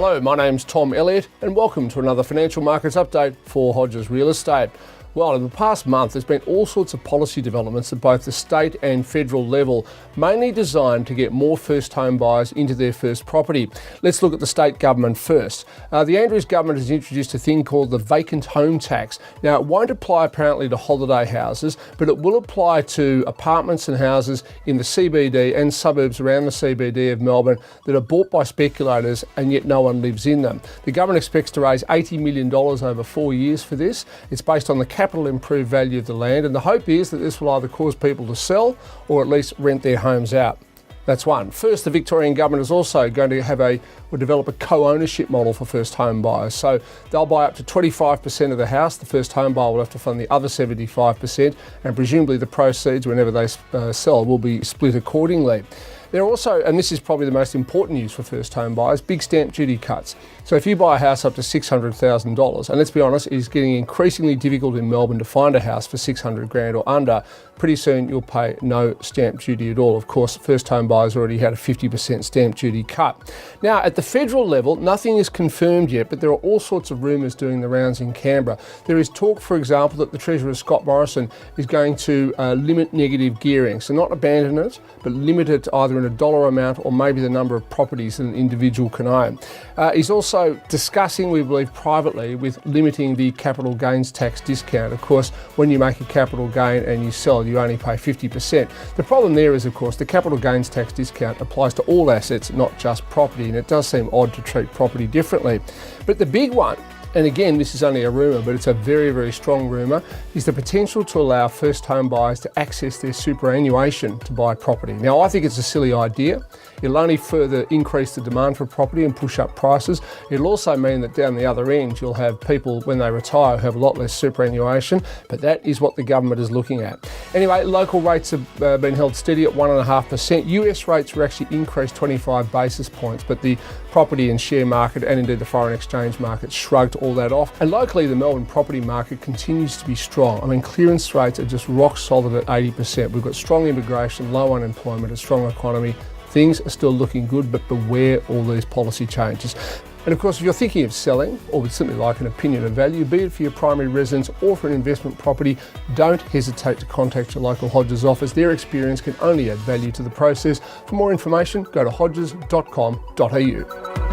Hello, my name's Tom Elliott and welcome to another financial markets update for Hodges Real Estate. Well, in the past month, there's been all sorts of policy developments at both the state and federal level, mainly designed to get more first home buyers into their first property. Let's look at the state government first. The Andrews government has introduced a thing called the Vacant Home Tax. Now, it won't apply apparently to holiday houses, but it will apply to apartments and houses in the CBD and suburbs around the CBD of Melbourne that are bought by speculators and yet no one lives in them. The government expects to raise $80 million over 4 years for this. It's based on the capital improved value of the land, and the hope is that this will either cause people to sell or at least rent their homes out. That's one. First, the Victorian government is also going to develop a co-ownership model for first home buyers. So they'll buy up to 25% of the house. The first home buyer will have to fund the other 75%, and presumably the proceeds, whenever they sell, will be split accordingly. There are also, and this is probably the most important news for first home buyers, big stamp duty cuts. So if you buy a house up to $600,000, and let's be honest, it's getting increasingly difficult in Melbourne to find a house for 600 grand or under, pretty soon you'll pay no stamp duty at all. Of course, first home buyers already had a 50% stamp duty cut. Now, at the federal level, nothing is confirmed yet, but there are all sorts of rumours doing the rounds in Canberra. There is talk, for example, that the Treasurer, Scott Morrison, is going to limit negative gearing. So not abandon it, but limit it either in a dollar amount or maybe the number of properties that an individual can own. He's also discussing, we believe privately, with limiting the capital gains tax discount. Of course, when you make a capital gain and you sell, you only pay 50%. The problem there is, of course, the capital gains tax discount applies to all assets, not just property, and it does seem odd to treat property differently. But the big one, and again, this is only a rumour, but it's a very, very strong rumour, is the potential to allow first home buyers to access their superannuation to buy property. Now, I think it's a silly idea. It'll only further increase the demand for property and push up prices. It'll also mean that down the other end, you'll have people, when they retire, who have a lot less superannuation, but that is what the government is looking at. Anyway, local rates have been held steady at 1.5%. US rates were actually increased 25 basis points, but the property and share market and indeed the foreign exchange market shrugged all that off. And locally, the Melbourne property market continues to be strong. I mean, clearance rates are just rock solid at 80%. We've got strong immigration, low unemployment, a strong economy. Things are still looking good, but beware all these policy changes. And of course, if you're thinking of selling or would simply like an opinion of value, be it for your primary residence or for an investment property, don't hesitate to contact your local Hodges office. Their experience can only add value to the process. For more information, go to hodges.com.au.